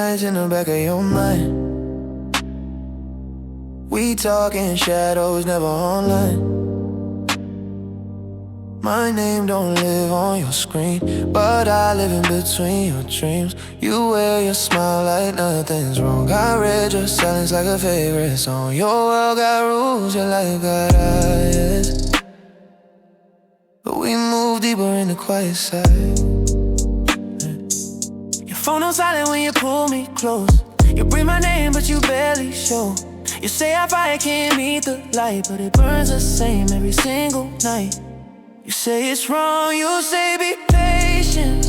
nights in the back of your mind. We talking shadows, never online. My name don't live on your screen, but I live in between your dreams. You wear your smile like nothing's wrong. I read your silence like a favorite song. Your world got rules, your life got eyes, but we move deeper in the quiet side. Your phone on silent when you pull me close. You breathe my name but you barely show. You say our fire can't meet the light, but it burns the same every single night. You say it's wrong, you say be patient,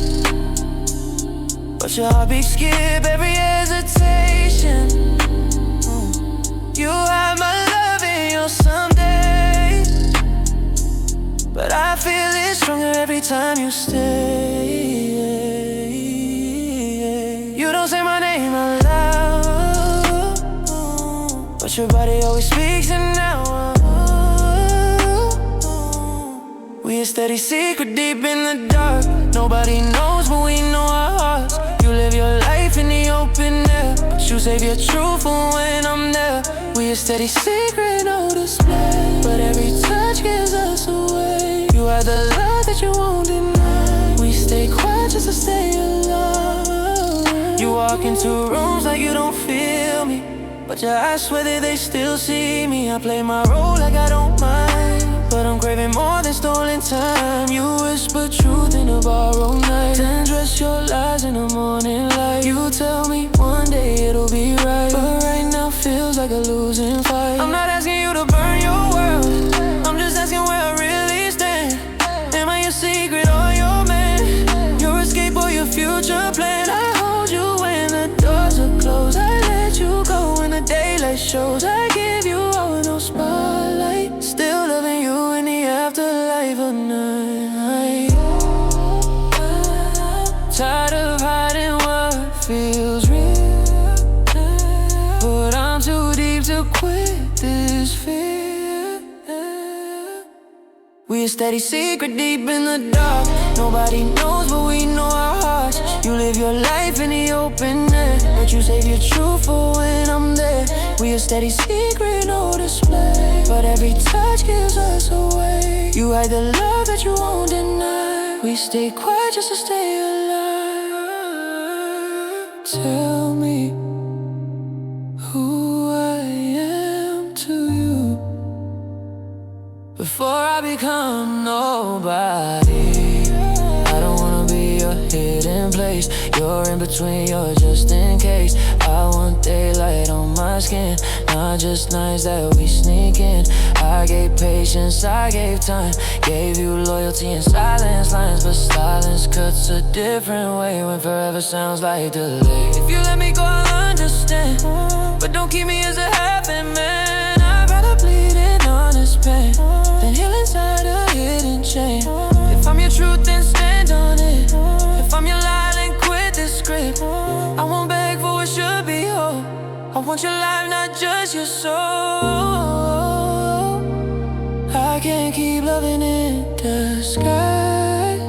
but your heartbeat skip every hesitation. You have my love in your someday, but I feel it stronger every time you stay. You don't say my name out loud, but your body always speaks it now. We a steady secret deep in the dark. Nobody knows, but we know our hearts. You live your life in the open air, but you save your truth for when I'm there. We a steady secret, no display, but every touch gives us away. You are the love that you won't deny. We stay quiet just to stay alive. You walk into rooms like you don't feel me, but your eyes swear that they still see me. I play my role like I don't mind, but I'm craving more than stolen time. You whisper truth in a borrowed night, then dress your lies in the morning light. You tell me one day it'll be right, but right now feels like a losing fight. I'm not asking you to burn your world, I'm just asking where I really stand. Am I your secret or your man? Your escape or your future plan? I hold you when the doors are closed, I let you go when the daylight shows. I give you all no spotlight, still loving you in the afterlife of night. Tired of hiding what feels real, but I'm too deep to quit this fear. We a steady secret deep in the dark. Nobody knows, but we know our hearts. You live your life in the open air, but you save your truth for when I'm there. We a steady secret, no display, but every touch gives us away. You hide the love that you won't deny. We stay quiet just to stay alive. Tell me who I am to you before I become nobody. I don't wanna be your hidden place. You're in between, you're just in case. I want daylight on my skin, not just nights that we sneak in. I gave patience, I gave time, gave you loyalty and silence lines, but silence cuts a different way when forever sounds like delay. If you let me go, I'll understand, but don't keep me as a happy man. I'd rather bleed in honest pain than heal inside a hidden chain. If I'm your truth, then stand on it. If I'm your lie, then quit this script. I won't beg for what should be whole. I want your life, not just your soul. I can't keep loving in disguise.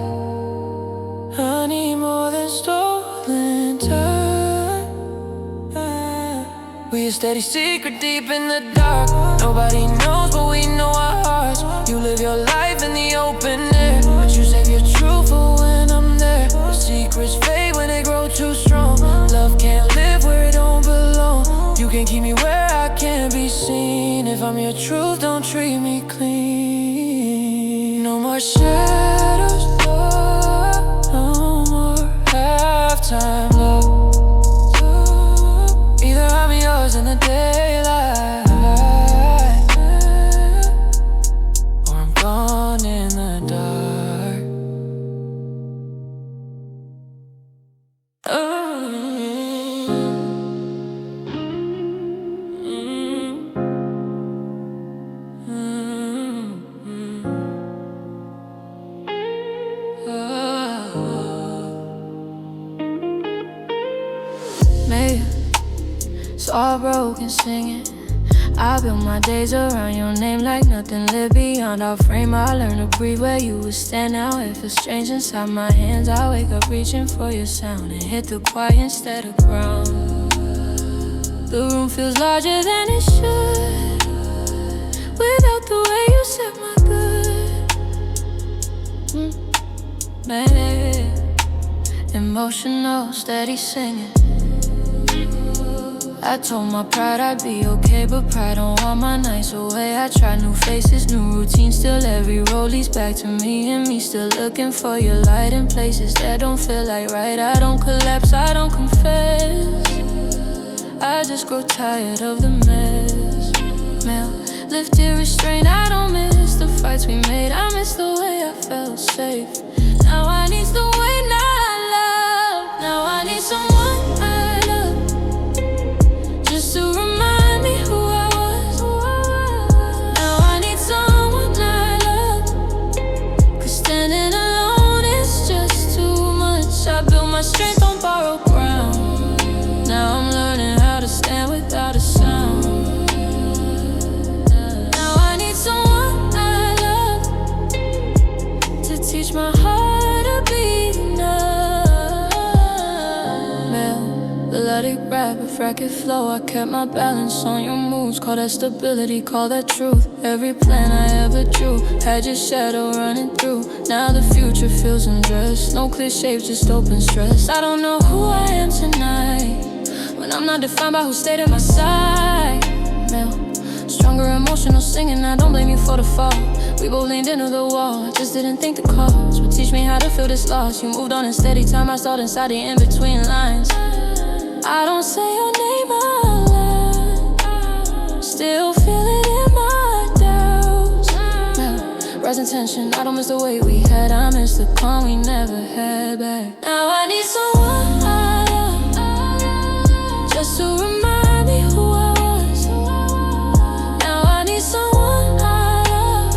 I need more than stolen time. We a steady secret deep in the dark. Nobody knows, but we know our hearts. You live your life in the open air, but you save your truth for when I'm there. The secrets fade when they grow too strong. Love can't live where it don't belong. You can keep me where I can't be seen. If I'm your truth, don't treat me clean. No more shadows, no more halftime love. Either I'm yours in the daylight, or I'm gone in the dark. Me, it's all broken singing. I built my days around your name like nothing lived beyond our frame. I learned to breathe where you would stand now. It feels strange inside my hands. I wake up reaching for your sound and hit the quiet instead of ground. The room feels larger than it should without the way you set my good. Baby, emotional, steady singing. I told my pride I'd be okay, but pride don't want my nights away. I try new faces, new routines, still every road leads back to me. And me still looking for your light in places that don't feel like right. I don't collapse, I don't confess, I just grow tired of the mess. Male, lifted restraint, I don't miss the fights we made. I miss the way I felt safe. Now I need the way, not love. Now I need someone I love, just to remind me who I was. Now I need someone I love, 'cause standing alone is just too much. I built my strength on borrowed ground. Now I'm learning how to stand without a sound. Now I need someone I love to teach my heart to beat enough. Melodic rap, a fractured flow. I kept my balance on your moves. Call that stability, call that truth. Every plan I ever drew had your shadow running through. Now the future feels undressed. No clear shapes, just open stress. I don't know who I am tonight when I'm not defined by who stayed at my side. Mel, stronger emotional singing. I don't blame you for the fall. We both leaned into the wall, I just didn't think the cause would teach me how to feel this loss. You moved on in steady time, I stalled inside the in-between lines. I don't say your name out loud, still feel it in my doubts. Rising tension, I don't miss the way we had, I miss the calm we never had back. Now I need someone I love, just to remind me who I was. Now I need someone I love,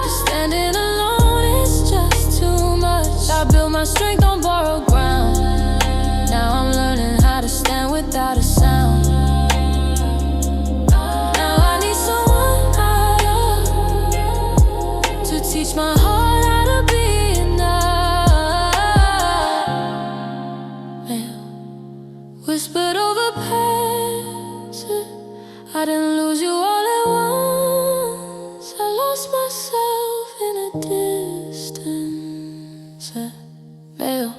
'cause standing alone is just too much. I built my strength on borrowed ground. Now I'm learning how to stand without a sound. Now I need someone I love to teach my heart how to be enough. Man, whispered over past it. I didn't lose you all at once. I lost myself in a distance. Male,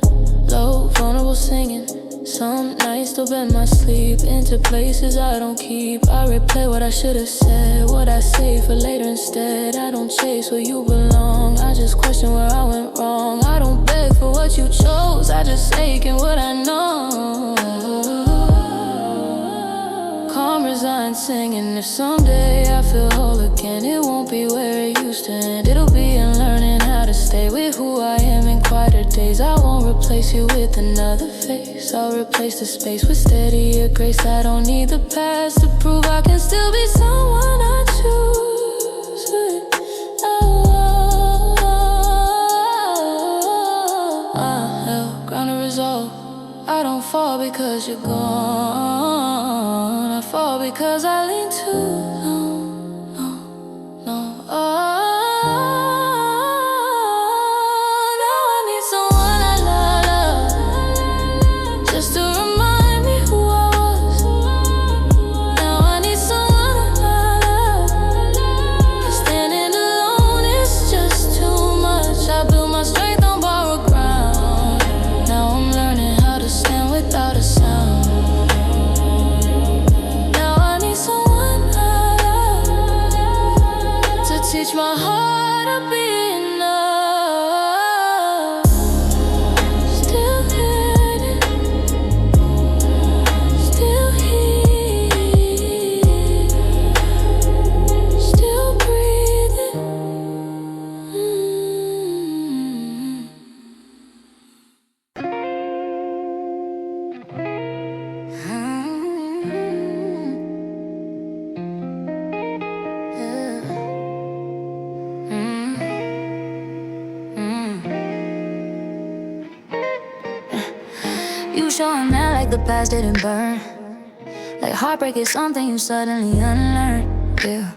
low, vulnerable singing. Some nights still bend my sleep into places I don't keep. I replay what I should have said, what I save for later instead. I don't chase where you belong, I just question where I went wrong. I don't beg for what you chose, I just ache in what I know. Calm, resigned, singing. If someday I feel whole again, it won't be where it used to end. It'll be in learning how to stay with who I am in quieter days. I won't replace you with another face, I'll replace the space with steadier grace. I don't need the past to prove I can still be someone I choose. Grounded resolve. I don't fall because you're gone, I fall because I lean too long. No, no, now I need someone I love, just to remind me who I was. Now I need someone I love, 'cause standing alone is just too much. I built my strength on borrowed ground. Now I'm learning how to stand without a sound. Now I need someone I love to teach my heart to be enough. Still hurting, still here, still breathing. You showing that like the past didn't burn. Like heartbreak is something you suddenly unlearn, yeah.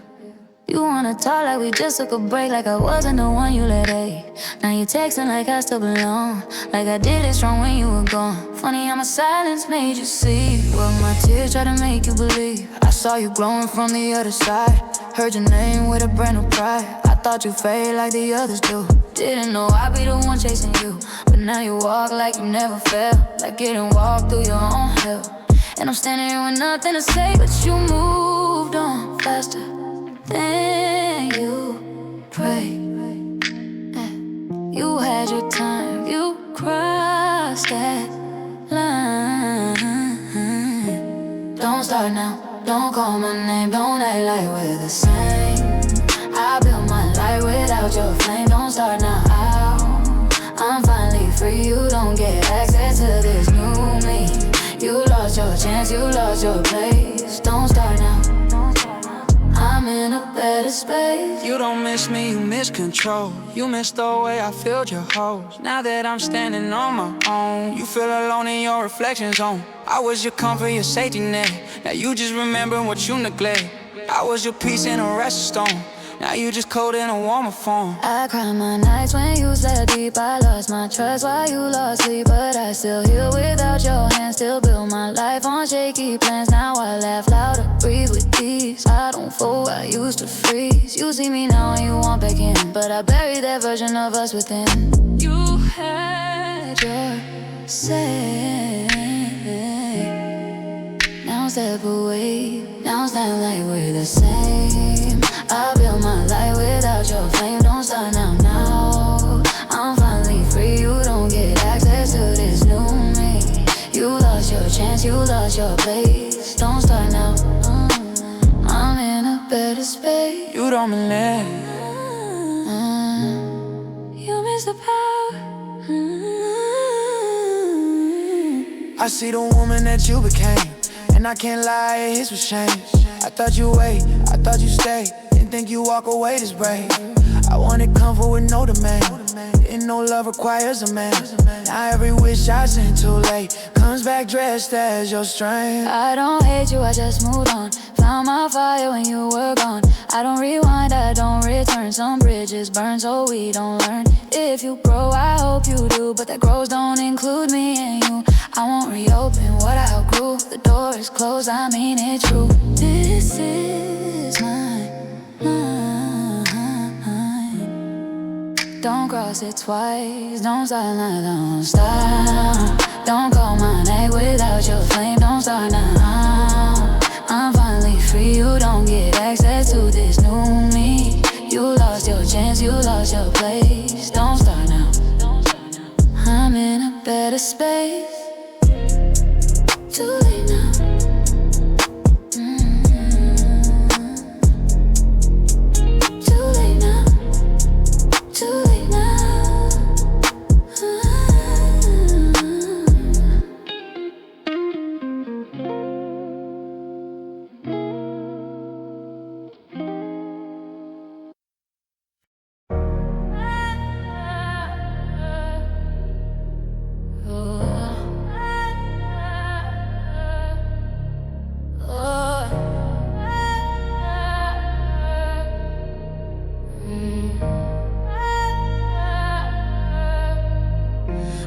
You wanna talk like we just took a break, like I wasn't the one you let ache. Now you texting like I still belong, like I did it strong when you were gone. Funny how my silence made you see what my tears tried to make you believe. I saw you glowing from the other side, heard your name with a brand new pride. I thought you fade like the others do, didn't know I'd be the one chasing you. But now you walk like you never felt, like you didn't walk through your own hell. And I'm standing here with nothing to say, but you moved on faster than you pray. You had your time, you crossed that line. Don't start now, don't call my name, don't act like we're the same. I built my life without your flame. Don't start now, I'm finally free. You don't get access to this new me. You lost your chance, you lost your place. Don't start now, I'm in a better space. You don't miss me, you miss control. You miss the way I filled your holes. Now that I'm standing on my own, you feel alone in your reflection zone. I was your comfort, your safety net. Now you just remember what you neglect. I was your peace in a resting stone. Now you just cold in a warmer form. I cry my nights when you slept deep. I lost my trust while you lost sleep, but I still heal without your hands. Still build my life on shaky plans. Now I laugh louder, breathe with ease. I don't fold, I used to freeze. You see me now and you want back in, but I buried that version of us within. You had your say, now step away. Now it's not like we're the same. I built my life without your flame. Don't start now, now I'm finally free. You don't get access to this new me. You lost your chance, you lost your place. Don't start now, I'm in a better space. You don't believe. You miss the power. I see the woman that you became, and I can't lie, it hits with shame. I thought you wait, I thought you stay. Didn't think you walk away this brave. I wanted comfort with no demand. Didn't know love requires a man. Now every wish I sent too late comes back dressed as your strength. I don't hate you, I just moved on. Found my fire when you were gone. I don't rewind, I don't return. Some bridges burn so we don't learn. If you grow, I hope you do, but that grows don't include me and you. I won't reopen what I outgrew. The door is closed, I mean it true. This is mine. Don't cross it twice. Don't start now, don't stop. Don't call my name without your flame. Don't start now, I'm finally free. You don't get access to this new me. You lost your chance, you lost your place. Don't start now, I'm in a better space. Too late now. Too late now. Too late now.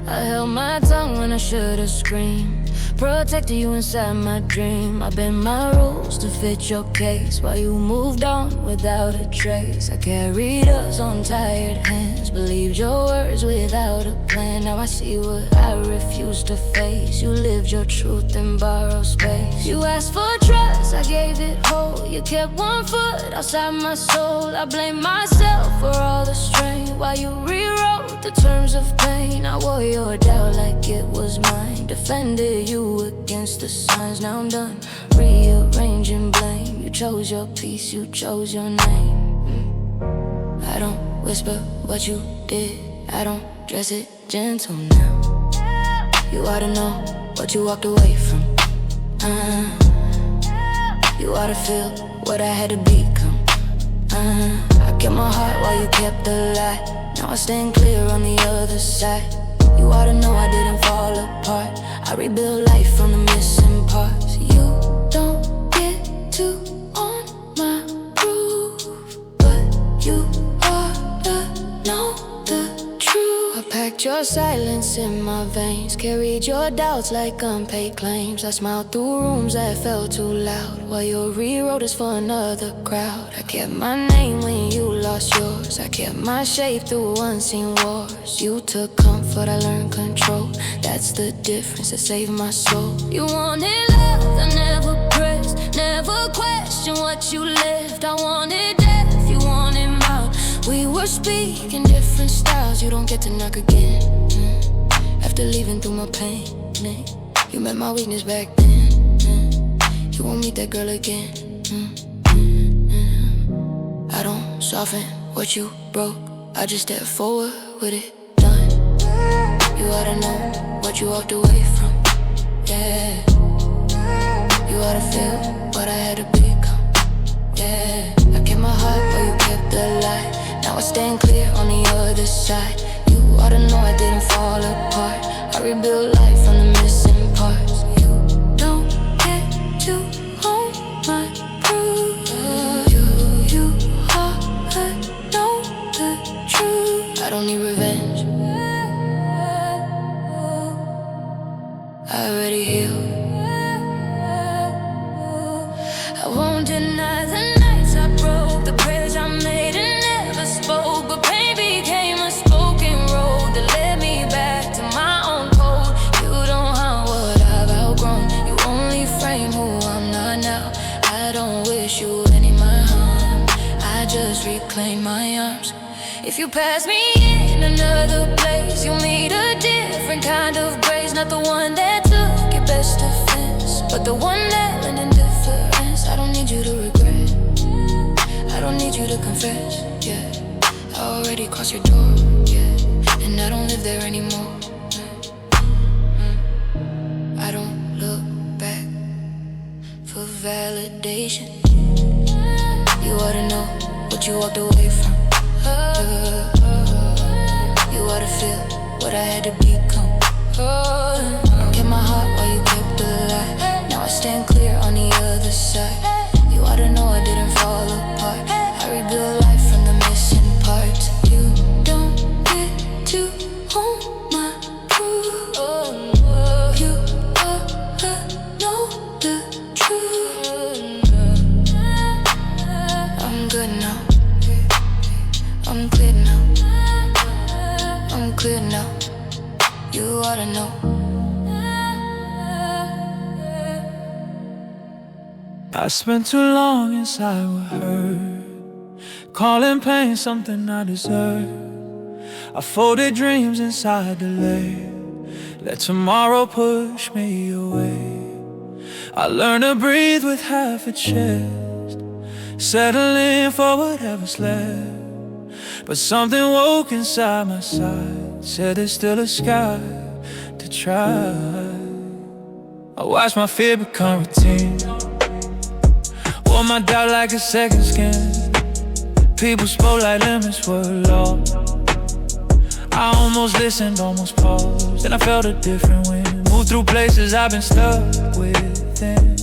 I held my tongue when I should've screamed. Protected you inside my dream. I bent my rules to fit your case while you moved on without a trace. I carried us on tired hands, believed your words without a plan. Now I see what I refused to face. You lived your truth in borrowed space. You asked for trust, I gave it whole. You kept one foot outside my soul. I blame myself for all the strain while you rewrote the terms of pain. I wore your doubt like it was mine, defended you against the signs. Now I'm done rearranging blame. You chose your peace, you chose your name. I don't whisper what you did, I don't dress it gentle now. You ought to know what you walked away from. You ought to feel what I had to become. I kept my heart while you kept the lie. Now I stand clear on the other side. You ought to know I didn't fall apart. I rebuilt life from the missing parts. You don't packed your silence in my veins, carried your doubts like unpaid claims. I smiled through rooms that felt too loud, while you rewrote us for another crowd. I kept my name when you lost yours, I kept my shape through unseen wars. You took comfort, I learned control. That's the difference that saved my soul. You wanted love, I never pressed, never questioned what you left. I wanted death, you wanted mouth. We were speaking different styles. You don't get to knock again. After leaving through my pain, you met my weakness back then. You won't meet that girl again. I don't soften what you broke, I just step forward with it done. You oughta know what you walked away from. Yeah, you oughta feel what I had to become. Yeah, I kept my heart while you kept the light. Now I stand clear on the other side. You oughta know I didn't fall apart. I rebuilt life from the missing parts. You don't get to hold my proof. You oughta know the truth. I don't need revenge, I already healed. I won't deny the nights I broke, the prayers I made and never spoke. But pain became a spoken road that led me back to my own code. You don't haunt what I've outgrown, you only frame who I'm not now. I don't wish you any my harm, I just reclaim my arms. If you pass me in another place, you'll meet a different kind of grace. Not the one that took your best defense, but the one that lent indifference. I don't need you to regret, I don't need you to confess, yeah. I already crossed your door, yeah, and I don't live there anymore. I don't look back for validation. You oughta know what you walked away from. You oughta feel what I had to become. Kept my heart while you kept the light. Now I stand clear on the other side. You oughta know I didn't fall apart. I rebuilt life from the missing parts. You don't get to hold my proof. You oughta know the truth. I'm good now, I'm clear now, I'm clear now. You oughta know. I spent too long inside with her, calling pain something I deserve. I folded dreams inside the layer, let tomorrow push me away. I learned to breathe with half a chest, settling for whatever's left. But something woke inside my side, said there's still a sky to try. I watched my fear become routine, wore my doubt like a second skin. People spoke like limits were lost. I almost listened, almost paused. Then I felt a different wind, moved through places I've been stuck within.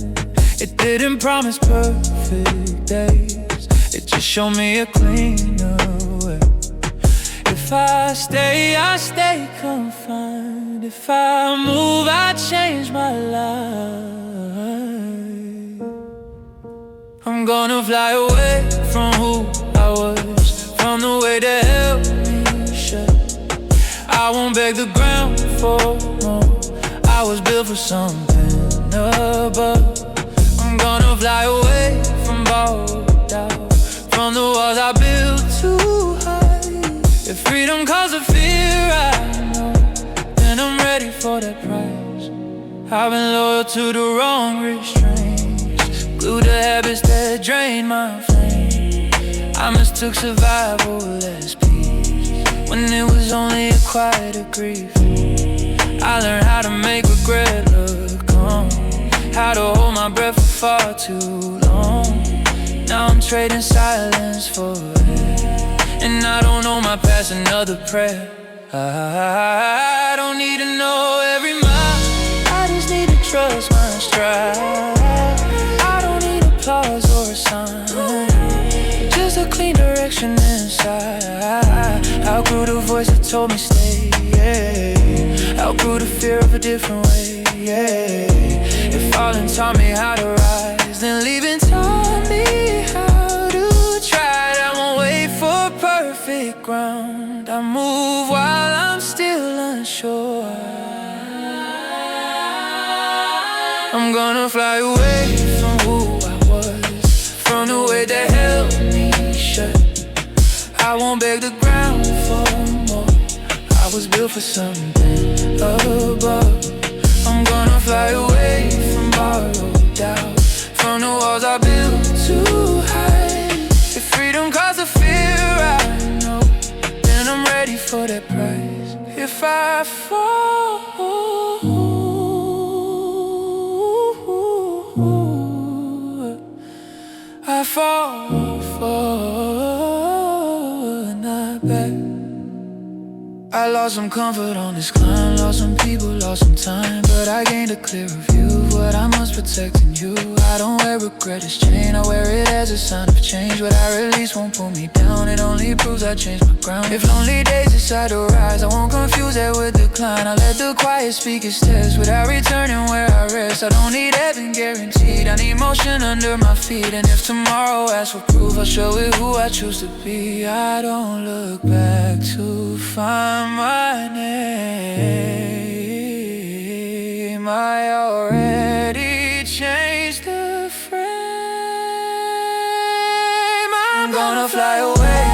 It didn't promise perfect days, it just showed me a cleaner way. If I stay confined. If I move, I change my life. I'm gonna fly away from who I was, from the way that held me shut. I won't beg the ground for more, I was built for something above. I'm gonna fly away from bowed down, from the walls I built too high. If freedom calls a fear, I know, then I'm ready for that price. I've been loyal to the wrong restraints, glued to habits that drain my flame. I mistook survival as peace, when it was only a quieter grief. I learned how to make regret look calm, how to hold my breath for far too long. Now I'm trading silence for it, and I don't know my past, another prayer. I don't need to know every mile, I just need to trust my stride. I don't need applause or a sign, just a clean direction inside. Outgrew the voice that told me stay. way, yeah. Outgrew the fear of a different way, yeah. If falling taught me how to rise, then leaving taught me how to try. I won't wait for perfect ground. I move while I'm still unsure. I'm gonna fly away from who I was, from the way that held me shut. I won't beg the ground for more. I was built for something above. I'm gonna fly away from borrowed doubt, from the walls I built too high. If freedom caused a fear I know, then I'm ready for that price. If I fall, I fall forward, not back. I lost some comfort on this climb, lost some people, lost some time, but I gained a clearer view of what I must protect in you. I don't wear regret as chain, I wear it as a sign of change. What I release won't pull me down, it only proves I changed my ground. If lonely days decide to rise, I won't confuse that with decline. I let the quiet speak its test without returning where I rest. I don't need heaven guaranteed, I need motion under my feet. And if tomorrow asks for proof, I'll show it who I choose to be. I don't look back to find my name. I already changed the frame. I'm gonna fly away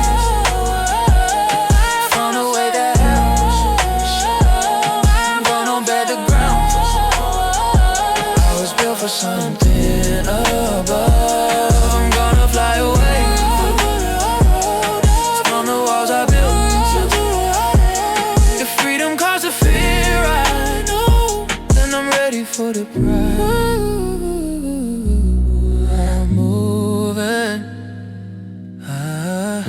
from the way that held. I'm gonna bed the ground. I was built for something above. I'm gonna fly away from the walls I built. The fear I know, then I'm ready for the prize. I'm moving, I'm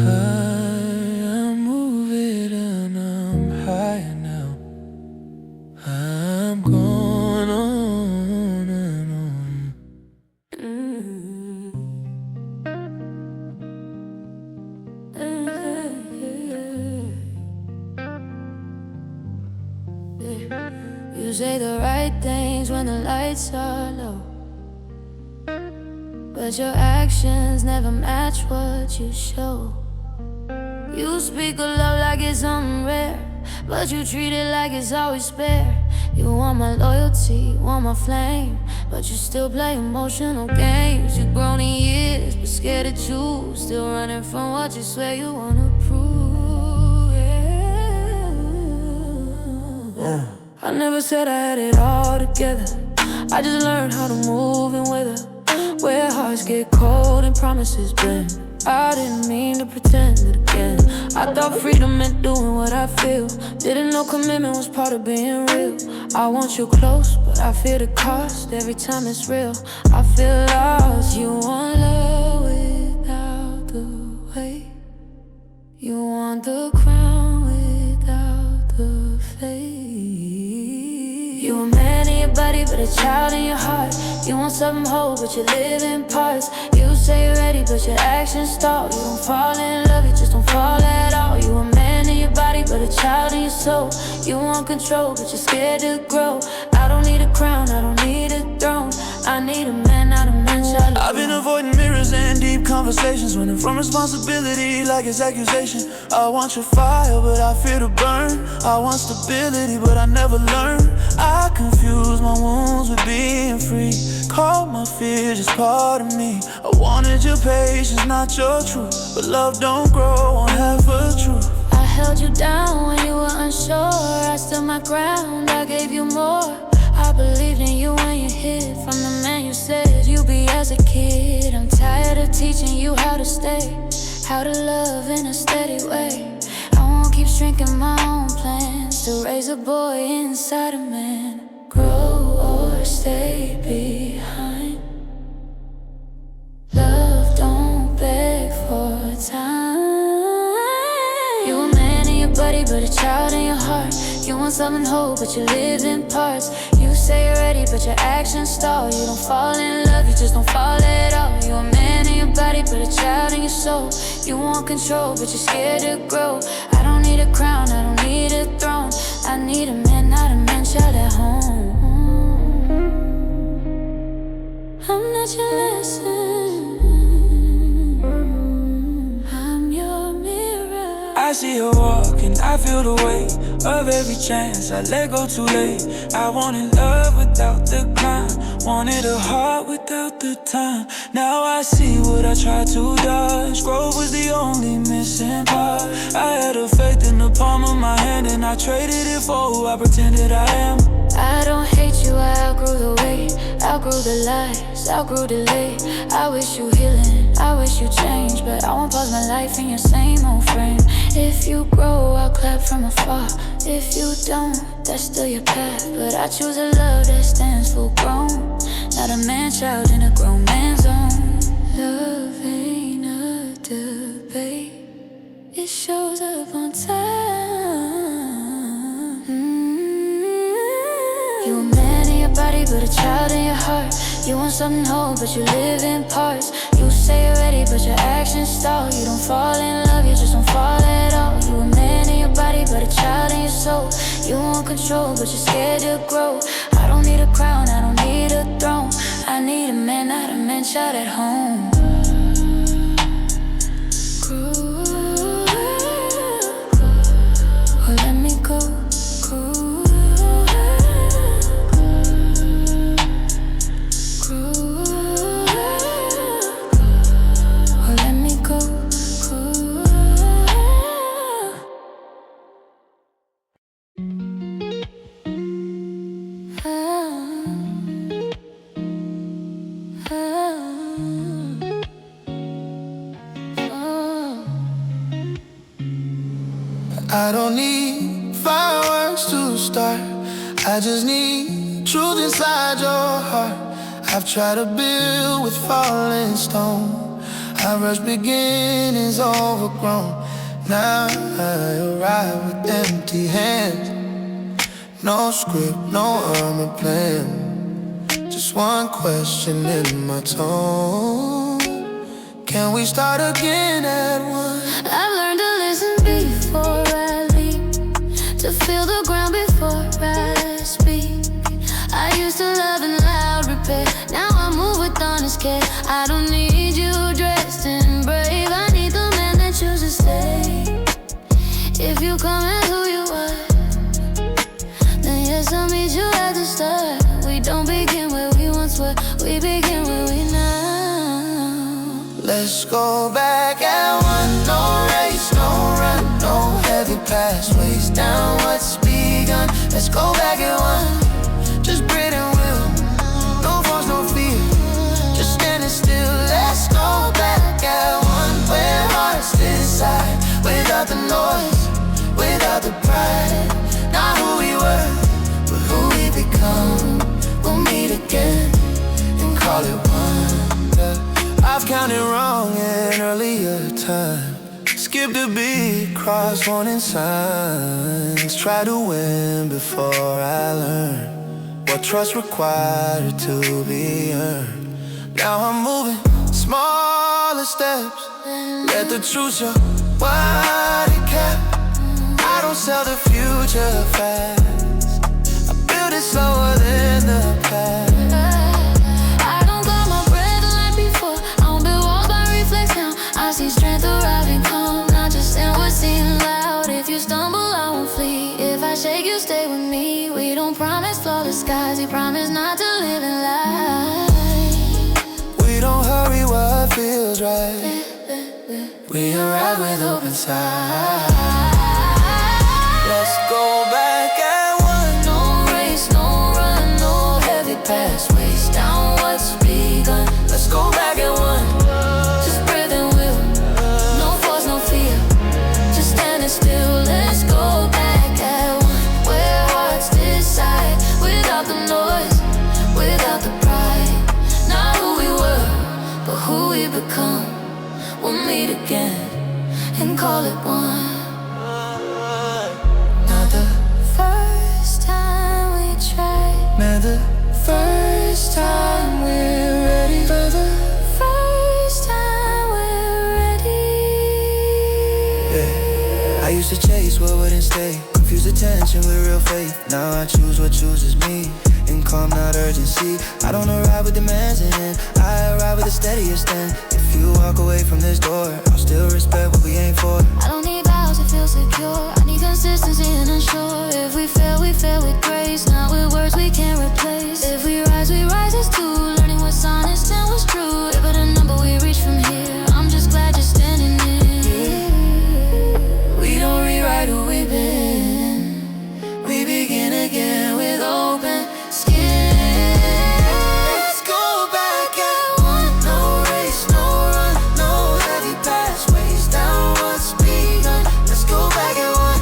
moving and I'm higher now. I'm going on and on. You say the right things when the lights are low, but your actions never match what you show. You speak of love like it's something rare, but you treat it like it's always spare. You want my loyalty, want my flame, but you still play emotional games. You've grown in years, but scared to choose, still running from what you swear you wanna prove, yeah. I never said I had it all together, I just learned how to move in weather, where hearts get cold and promises bend. I didn't mean to pretend it again. I thought freedom meant doing what I feel, didn't know commitment was part of being real. I want you close, but I fear the cost every time it's real. I feel lost. You want love without the weight, you want the crown without the faith. You a man in your body, but a child in your heart. You want something whole, but you live in parts. You say you're ready, but your actions stall. You don't fall in love, you just don't fall at all. You a man in your body, but a child in your soul. You want control, but you're scared to grow. I don't need a crown, I don't need a throne. I need a man, not a man. I've been avoiding mirrors and deep conversations, running from responsibility like it's accusation. I want your fire, but I fear to burn. I want stability, but I never learn. I confuse my wounds with being free, call my fear just part of me. I wanted your patience, not your truth, but love don't grow on half a truth. I held you down when you were unsure, I stood my ground, I gave you more. I believed in you when you hid from the man you said you'd be as a kid. I'm tired of teaching you how to stay, how to love in a steady way. I won't keep shrinking my own plans to raise a boy inside a man. Grow or stay behind. Love don't beg for time. You a man in your body, but a a child in your heart. You want something whole, but you live in parts. You say you're ready, but your actions stall. You don't fall in love, you just don't fall at all. You a man in your body, but a child in your soul. You want control, but you're scared to grow. I don't need a crown, I don't need a throne. I need a man, not a man-child at home. I'm not your lesson, I'm your mirror. I see her walking, I feel the weight of every chance I let go too late. I wanted love without the climb, wanted a heart without the time. Now I see what I tried to dodge. Growth was the only missing part. I had a faith in the palm of my hand, and I traded it for who I pretended I am. I don't hate you, I outgrew the weight, outgrew the lies, outgrew the late. I wish you healing, I wish you change, but I won't pause my life in your same old frame. If you grow, I'll clap from afar. If you don't, that's still your path. But I choose a love that stands full grown, not a man-child in a grown man's zone. Love ain't a debate, it shows up on time. You a man in your body, but a child in your heart. You want something whole, but you live in parts. You say you're ready, but your actions stall. You don't fall in love, you just don't fall at all. You a man in your body, but a child in your soul. You want control, but you're scared to grow. I don't need a crown, I don't need a throne. I need a man, not a man-child at home. Grow, or let me go. I don't need fireworks to start, I just need truth inside your heart. I've tried to build with falling stone, I rush beginnings overgrown. Now I arrive with empty hands, no script, no armor plan, just one question in my tone. Can we start again at one? I've learned to listen before I leap, to feel the ground before I speak. I used to love and loud repair, now I move with honest care. I don't need you dressed in brave, I need the man that chooses to stay. If you come as who you are, then yes, I'll meet you at the start. We don't begin where we once were, we begin where we now. Let's go back at one. No race, no run, no heavy past, waist down what's begun. Let's go back at one. Just breathe and will, no force, no fear, just standing still. Let's go back at one, where hearts decide, without the noise, without the pride. Not who we were, but who we become. We'll meet again and call it one. I've counted wrong in earlier time, skipped a beat, crossed warning signs. Try to win before I learn what trust required to be earned. Now I'm moving smaller steps, let the truth show what it kept. I don't sell the future fast, I build it slower than the past. I see strength arriving calm, not just in what seems loud. If you stumble, I won't flee. If I shake, you stay with me. We don't promise flawless skies, we promise not to live in lies. We don't hurry what feels right, we arrive with open sight. Let's go back at one. No race, no run, no heavy past, waist down what's begun. Let's go back at one. Still, let's go back at one, where hearts decide, without the noise, without the pride. Not who we were, but who we become. We'll meet again and call it one. confused attention with real faith. Now I choose what chooses me, in calm, not urgency. I don't arrive with demands in hand, I arrive with the steadiest stand. If you walk away from this door, I'll still respect what we aim for. I don't need vows to feel secure, I need consistency and unsure. If we fail with grace, not with words we can't replace. If we rise as two, learning what's honest and what's true. If but a number we reach from here, I'm just glad you're standing in. We don't rewrite who we've been, we begin again with open skin. Let's go back at one, no race, no run, no heavy pathways down what's begun. Let's go back at one,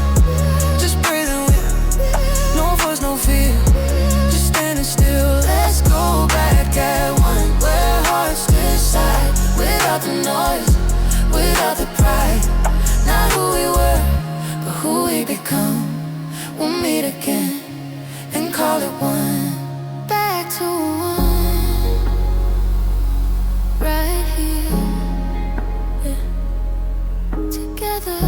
just breathing with no force, no fear, just standing still. Let's go back at one, where hearts decide, without the noise, without the pride. Not who we were, but who we become. We'll meet again and call it one. Back to one, right here, yeah, together.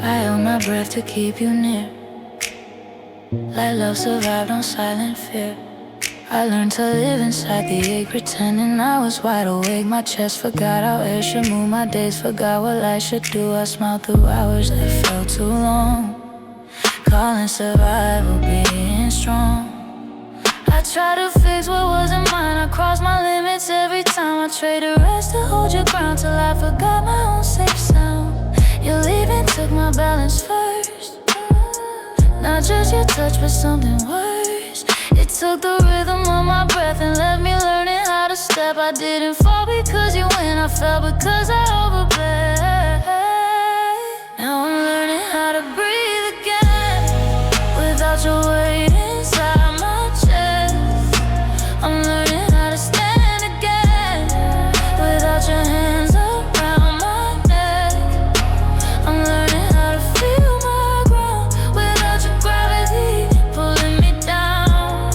I hold my breath to keep you near, like love survived on silent fear. I learned to live inside the ache, pretending I was wide awake. My chest forgot how air should move, my days forgot what life should do. I smiled through hours that felt too long, calling survival being strong. I tried to fix what wasn't mine, I crossed my limits every time. I traded rest to hold your ground till I forgot my own safe sound. Your leaving took my balance first, not just your touch but something worse. It took the rhythm of my breath and left me learning how to step. I didn't fall because you went, I fell because I overblamed. Now I'm learning how to breathe again, without your weight inside my chest. I'm learning how to stand again, without your hands around my neck. I'm learning how to feel my ground, without your gravity pulling me down.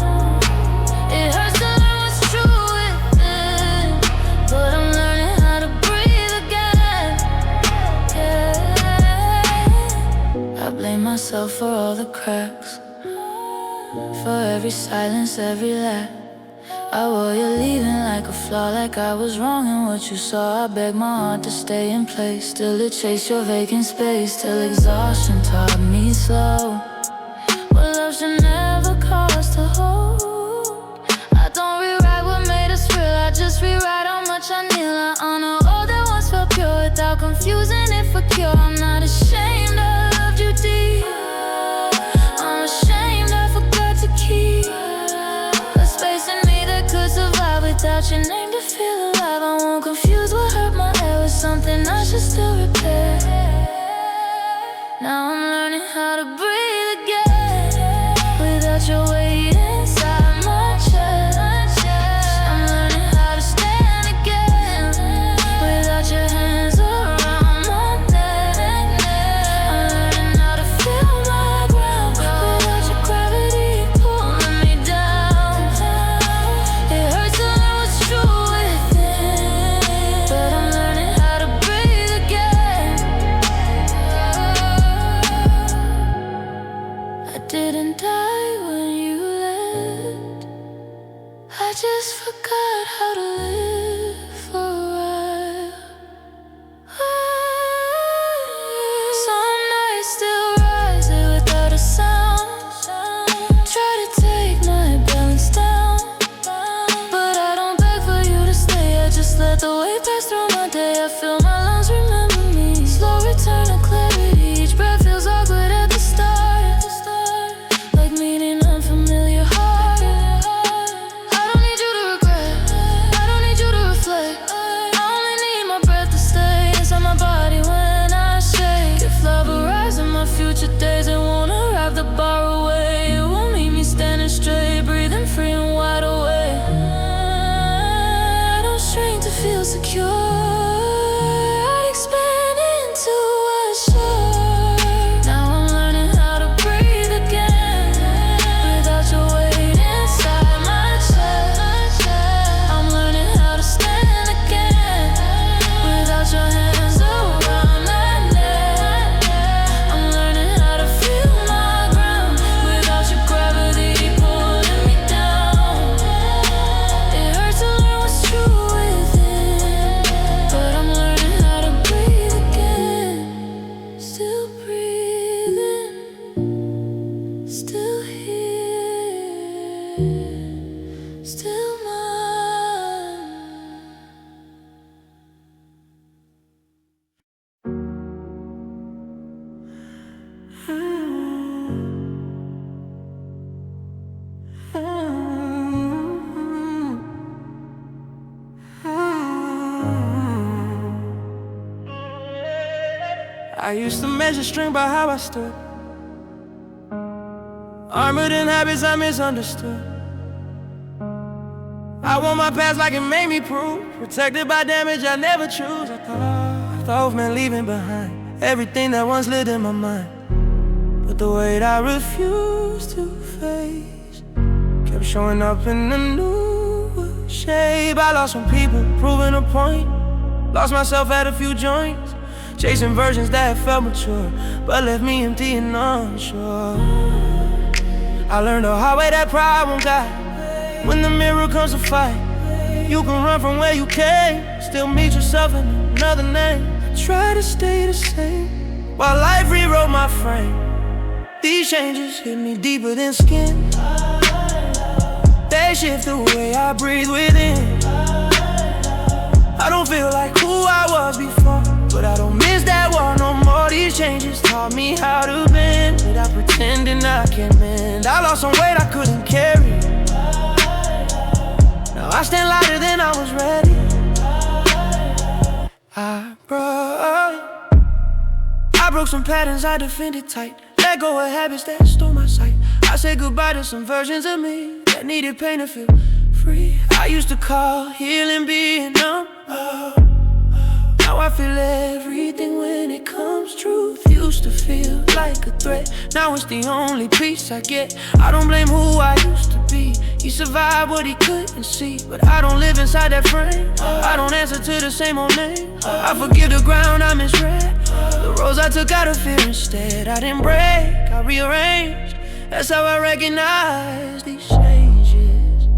It hurts to learn what's true within, but I'm learning how to breathe again, yeah. I blame myself for all the cracks, for every silence, every laugh. I wore you leaving like a flaw, like I was wrong in what you saw. I begged my heart to stay in place, still to chase your vacant space, till exhaustion taught me slow what love should never cost to hold. I don't rewrite what made us real, I just rewrite how much I kneel. I honor all that once felt pure, without confusing it for cure. I'm not ashamed I loved you deep, I'm ashamed I forgot to keep a space in me that could survive without your name to feel alive. I won't confuse what hurt my head with something I should still repair. Now I'm learning how to breathe again, without your weight inside my chest. I'm learning how to stand again, without your hands around my neck. I'm learning how to feel my ground, without your gravity pulling me down. It hurts to learn what's true within, but I'm learning how to breathe again. I used to measure strength by how I stood. Armored in habits I misunderstood. I want my past like it made me prove. Protected by damage I never choose. I thought meant leaving behind everything that once lived in my mind. But the weight I refused to face kept showing up in a new shape. I lost some people, proving a point. Lost myself at a few joints, chasing versions that felt mature, but left me empty and unsure. I learned the hard way that pride won't guide. When the mirror comes to fight, you can run from where you came, still meet yourself in another name. I try to stay the same while life rewrote my frame. These changes hit me deeper than skin. They shift the way I breathe within. I don't feel like who I was before, but I don't miss that war no more. These changes taught me how to bend without pretending I can mend. I lost some weight I couldn't carry. Now I stand lighter than I was ready. I broke some patterns I defended tight. Let go of habits that stole my sight. I said goodbye to some versions of me that needed pain to feel free. I used to call healing being numb. Now I feel everything when it comes truth. Used to feel like a threat, now it's the only peace I get. I don't blame who I used to be. He survived what he couldn't see, but I don't live inside that frame. I don't answer to the same old name. I forgive the ground I misread, the roads I took out of fear instead. I didn't break, I rearranged. That's how I recognize these changes.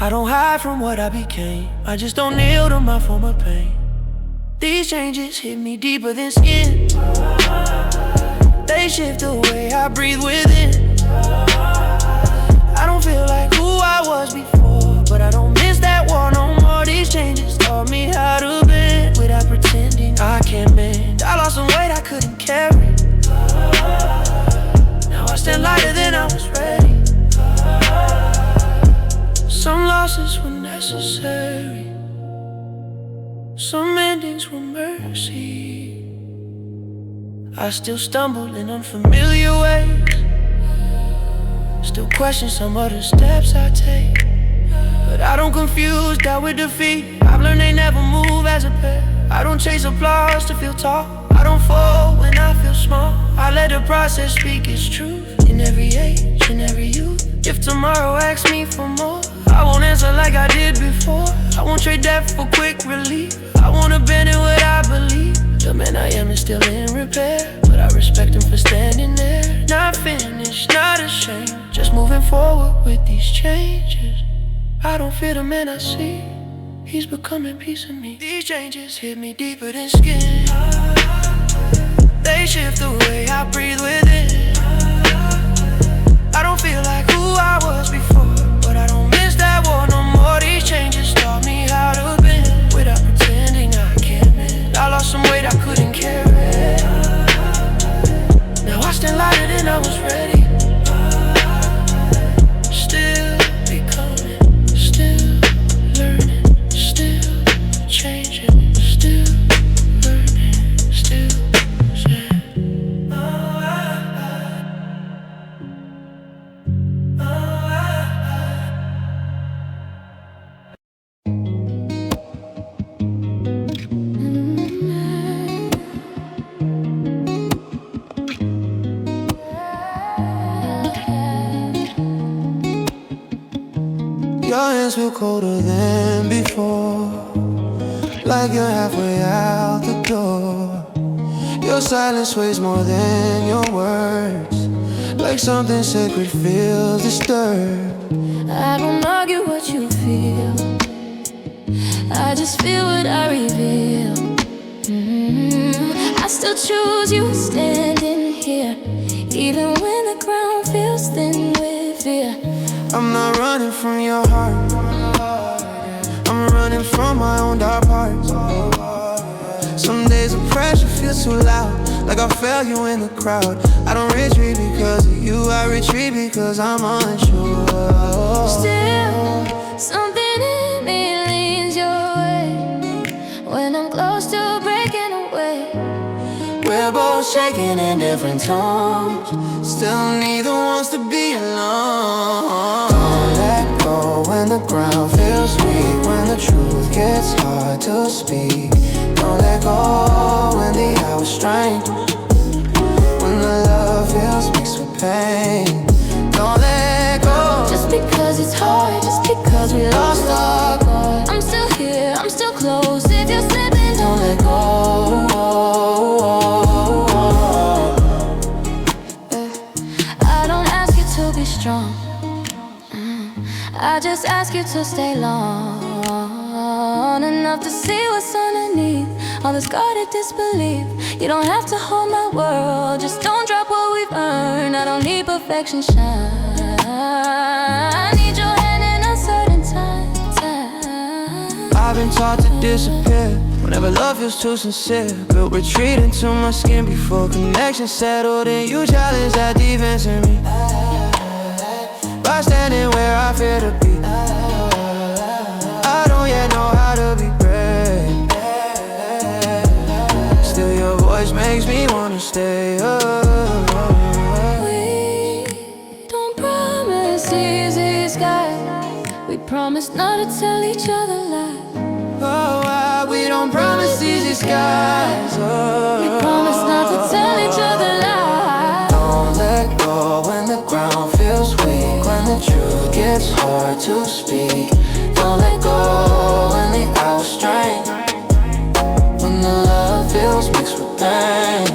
I don't hide from what I became, I just don't kneel to my former pain. These changes hit me deeper than skin. They shift the way I breathe within. I don't feel like who I was before, but I don't miss that war no more. These changes taught me how to bend without pretending I can't mend. I lost some weight I couldn't carry. Now I stand lighter than I was ready. Some losses were necessary, some endings were mercy. I still stumble in unfamiliar ways, still question some of the steps I take. But I don't confuse doubt with defeat. I've learned they never move as a pair. I don't chase applause to feel tall, I don't fall when I feel small. I let the process speak its truth in every age, in every youth. If tomorrow asks me for more, I won't answer like I did before. I won't trade death for quick relief. I won't abandon what I believe. The man I am is still in repair, but I respect him for standing there. Not finished, not ashamed, just moving forward with these changes. I don't fear the man I see, he's becoming piece of me. These changes hit me deeper than skin. They shift the way I breathe within. I don't feel like who I was before, but I don't miss that war no more. These changes taught me how to bend without pretending I can't mend. I lost some weight I couldn't carry. Now I stand lighter than I was ready. Still becoming, still learning, still changing, still learning, still saying, your hands feel colder than before, like you're halfway out the door. Your silence weighs more than your words, like something sacred feels disturbed. I don't argue what you feel, I just feel what I reveal. I still choose you standing here, even when the ground feels thin with fear. I'm not running from your heart, I'm running from my own dark parts. Some days the pressure feels too loud, like I failed you in the crowd. I don't retreat because of you, I retreat because I'm unsure. Still, something in me leans your way when I'm close to breaking away. We're both shaking in different tones, still neither wants to be alone. Don't let go when the ground feels weak, when the truth gets hard to speak. Don't let go when the hours strain, when the love feels mixed with pain. Don't let go just because it's hard, just because we lost our guard. I'm still here, I'm still close. If you're slipping, don't let go. I don't ask you to be strong, I just ask you to stay long enough to see what's underneath all this guarded disbelief. You don't have to hold my world, just don't drop what we've earned. I don't need perfection shine, I need your hand in uncertain times. I've been taught to disappear whenever love feels too sincere. Built retreat into my skin before connection settled in. You challenge that defense in me by standing where I fear to be. I don't yet know how to be brave, still your voice makes me wanna stay up. We don't promise easy skies, we promise not to tell each other lies. Oh, we don't promise easy skies. Oh, we promise not to tell each other lies. Don't let go when the ground feels weak, when the truth gets hard to speak. Don't let go when the hours strain, when the love feels mixed with pain.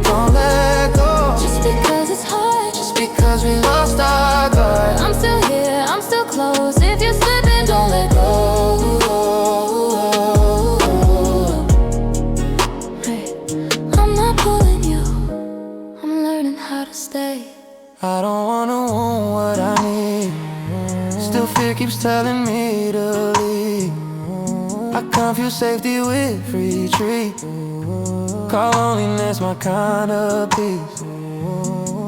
Don't let go just because it's hard, just because we lost our guard. I'm still here, I'm still close. If you're slipping, don't let go. Hey, I'm not pulling you, I'm learning how to stay. I don't wanna want what I need, still fear keeps telling me to leave. I confuse safety with retreat, call loneliness my kind of peace.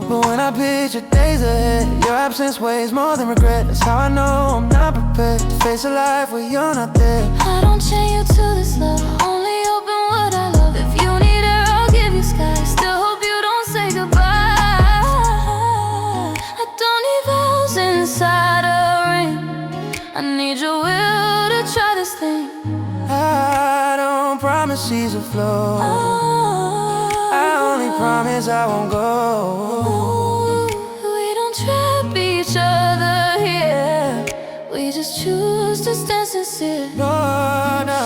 But when I picture days ahead, your absence weighs more than regret. That's how I know I'm not prepared to face a life where you're not there. I don't chain you to this love, only open what I love. If you need air, I'll give you sky. Still hope you don't say goodbye. I don't need vows inside a ring, I need your will to try this thing. I don't promise seas will flow, I only promise I won't go. We don't trap each other here, we just choose to stand sincere. No, no.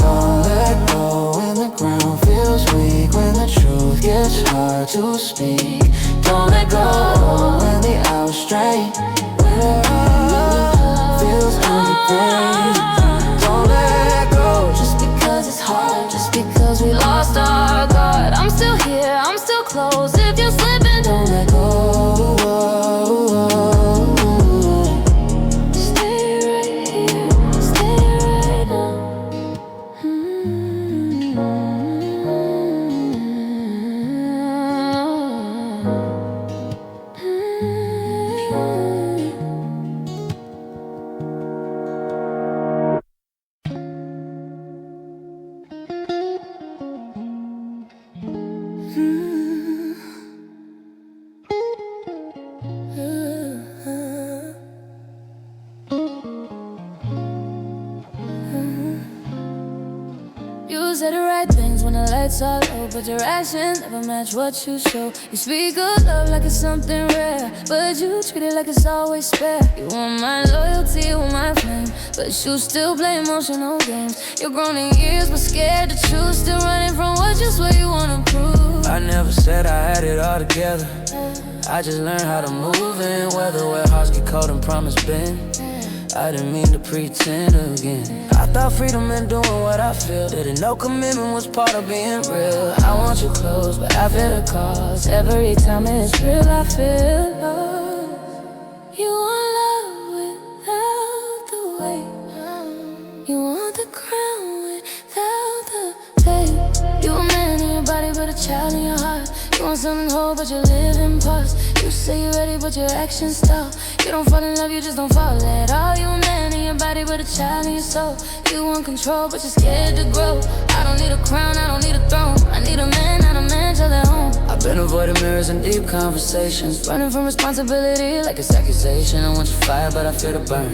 Don't let go when the ground feels weak, when the truth gets hard to speak. Don't let go when the hours strain, when the love feels underpaid. Don't let go just because it's hard, just because we lost our guard. I'm still here, I'm still close. If you're slipping, don't let go. Stay right here, stay right now. You say the right things when the lights are low, but your actions never match what you show. You speak of love like it's something rare, but you treat it like it's always spare. You want my loyalty, you want my flame, but you still play emotional games. You're grown in years, but scared to choose, still running from what you swear you wanna prove. I never said I had it all together, I just learned how to move in weather where hearts get cold and promise bend. I didn't mean to pretend again. I thought freedom meant doing what I feel, didn't know commitment was part of being real. I want you close, but I feel the cost. Every time it's real, I feel lost. You want love without the weight, you want the crown without the fate. You a man in your body, but a child in your heart. You want something whole, but you live in parts. You say you're ready, but your actions stop. You don't fall in love, you just don't fall at all. You a man in your body, but but a child in your soul. You want control, but you're scared to grow. I don't need a crown, I don't need a throne. I need a man, not a man till at home. I've been avoiding mirrors and deep conversations, running from responsibility like it's accusation. I want your fire, but I fear the burn.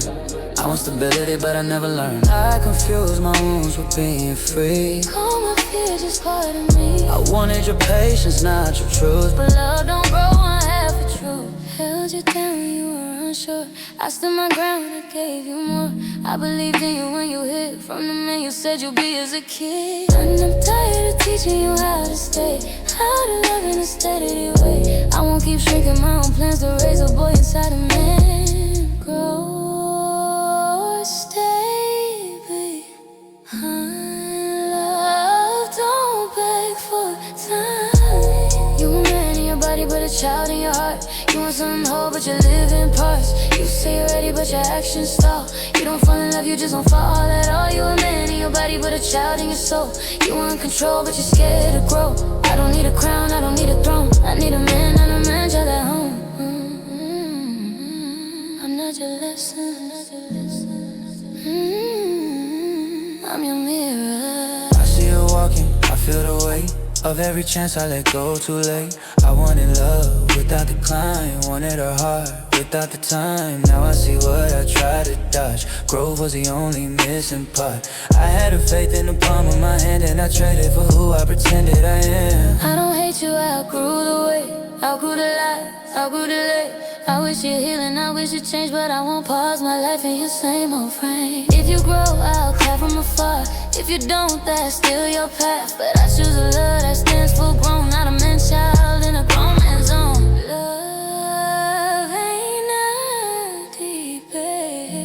I want stability, but I never learned. I confuse my wounds with being free. Call my fear, just part of me. I wanted your patience, not your truth. But love don't grow on half the truth. Held you down when you were unsure. I stood my ground, I gave you more. I believed in you when you hid from the man you said you'd be as a kid. And I'm tired of teaching you how to stay, how to love in a steady way. I won't keep shrinking my own plans to raise a boy inside a man. Grow. Stay behind. Love don't beg for time. You a man in your body, but a child in your heart. You want something whole, but you live in parts. You say you're ready, but your actions stall. You don't fall in love, you just don't fall at all. You a man in your body, but a child in your soul. You want control, but you're scared to grow. I don't need a crown, I don't need a throne. I need a man, not a man, child at home. I'm not your lesson. I'm your mirror. I see you walking, I feel the weight of every chance I let go too late. I wanted love without the climb, wanted her heart without the time. Now I see what I tried to dodge. Growth was the only missing part. I had a faith in the palm of my hand, and I traded for who I pretended I am. I don't hate you, I outgrew the way, outgrew the lie, outgrew the late. I wish you're healing, I wish you change, but I won't pause my life in your same old frame. If you grow, I'll clap from afar. If you don't, that's still your path. But I choose a love that stands full grown, not a man-child in a grown man's zone. Love ain't a debate,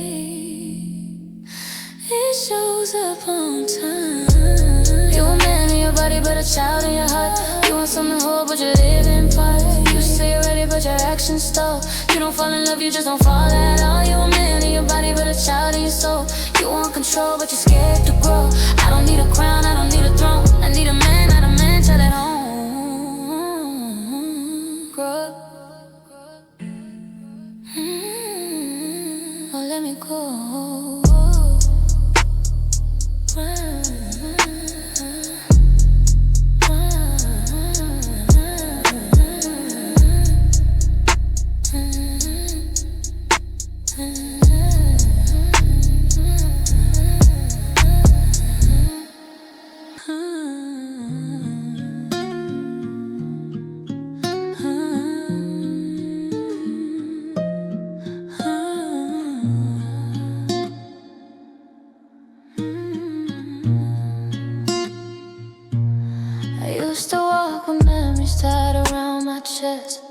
it shows up on time. You a man in your body, but a child in your heart. You want something whole, but you live in parts. You say you're ready, but your actions stall. You don't fall in love, you just don't fall at all. You a man in your body, but a child in your soul. You want control, but you're scared to grow. I don't need a crown, I don't need a throne. I need a man, not a man, child at home. Grow up. Oh, let me go. I used to walk with memories tied around my chest,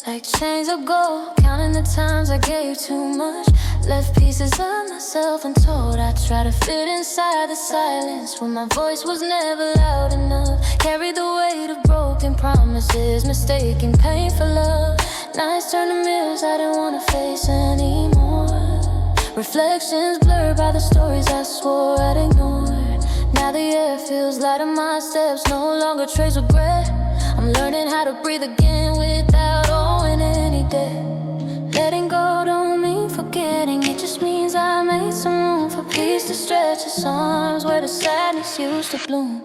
like chains of gold, counting the times I gave too much. Left pieces of myself untold. I tried to fit inside the silence when my voice was never loud enough. Carried the weight of broken promises, mistaken pain for love. Nights turned to mirrors I didn't want to face anymore. Reflections blurred by the stories I swore I'd ignore. Now the air feels light on my steps, no longer trace regret. I'm learning how to breathe again without owing any debt. Letting go don't mean forgetting, it just means I made some room for peace to stretch its arms where the sadness used to bloom.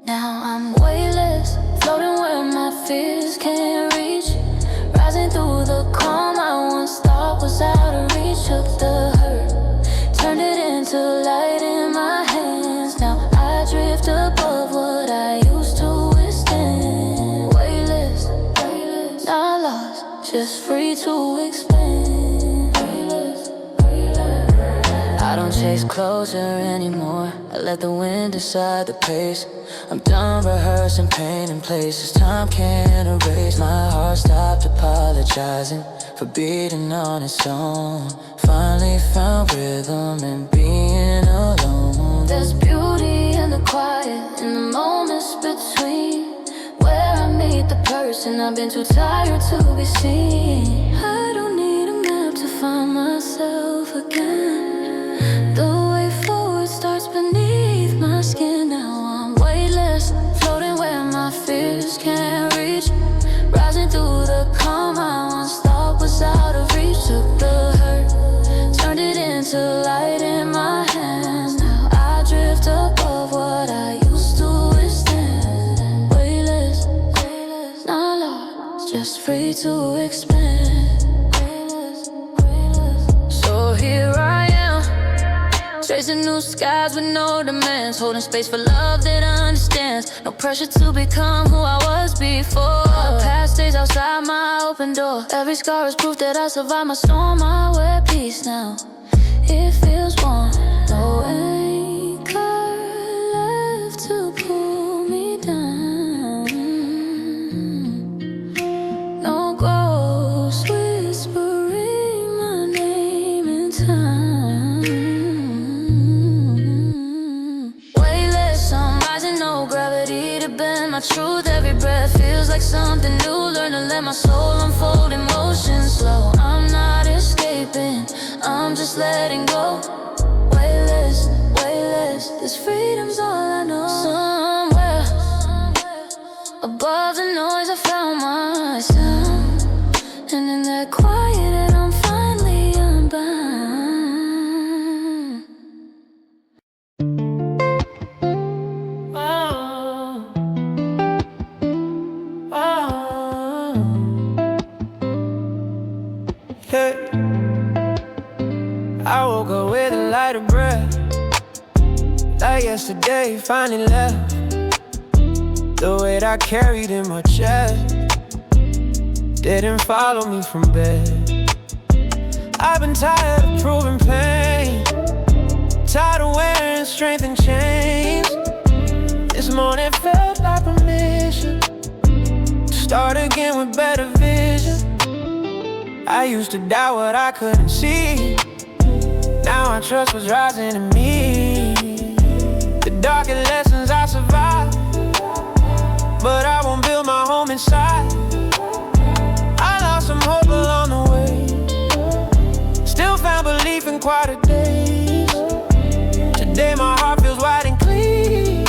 Now I'm weightless, floating where my fears can't reach. Rising through the calm I once thought was out of reach. Took the hurt, turned it into light in my hands. Now I drift above what I used to withstand. Weightless, not lost, just free to expand. I don't chase closure anymore, I let the wind decide the pace. I'm done rehearsing pain in places time can't erase. My heart stopped apologizing for beating on its own. Finally found rhythm in being alone. There's beauty in the quiet, in the moments between, where I meet the person I've been too tired to be seen. I don't need a map to find myself again. The way forward starts beneath my skin. Now I'm weightless, floating where my fears can't reach. Rising through the calm I once thought was out of reach. Took the hurt, turned it into light in to expand. So here I am, chasing new skies with no demands, holding space for love that understands. No pressure to become who I was before. Past days outside my open door. Every scar is proof that I survived my storm. I wear peace now. It feels warm. No anchor left to pull me down. No ghost whispering my name in time. Weightless, I'm rising, no gravity to bend my truth. Every breath feels like something new. Learn to let my soul unfold in motion slow. I'm not escaping, I'm just letting go. Weightless, weightless, this freedom's all I know. Somewhere above the noise I found my sound, and in that quiet I'm finally unbound. Hey, I woke up with a lighter breath, like yesterday finally left. The weight I carried in my chest didn't follow me from bed. I've been tired of proving pain, tired of wearing strength and chains. This morning felt like permission to start again with better vision. I used to doubt what I couldn't see. Now I trust what's rising in me. The darker lessons I survived, but I won't build my home inside. I lost some hope along the way, still found belief in quieter days. Today my heart feels wide and clean,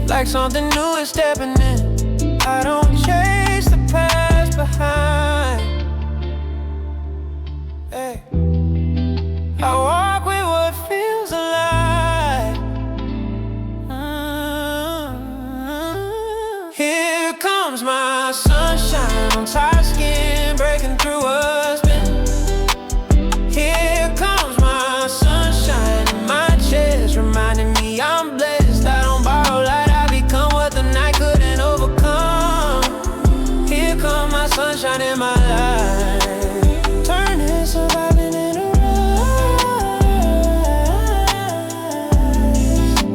like something new is stepping in. I don't chase the past behind. Hey. I walk with what feels alive. Here comes my sunshine on tired skin, breaking through a spin. Here comes my sunshine in my chest, reminding me I'm blessed. I don't borrow light, I become what the night couldn't overcome. Here comes my sunshine in my life, turning surviving into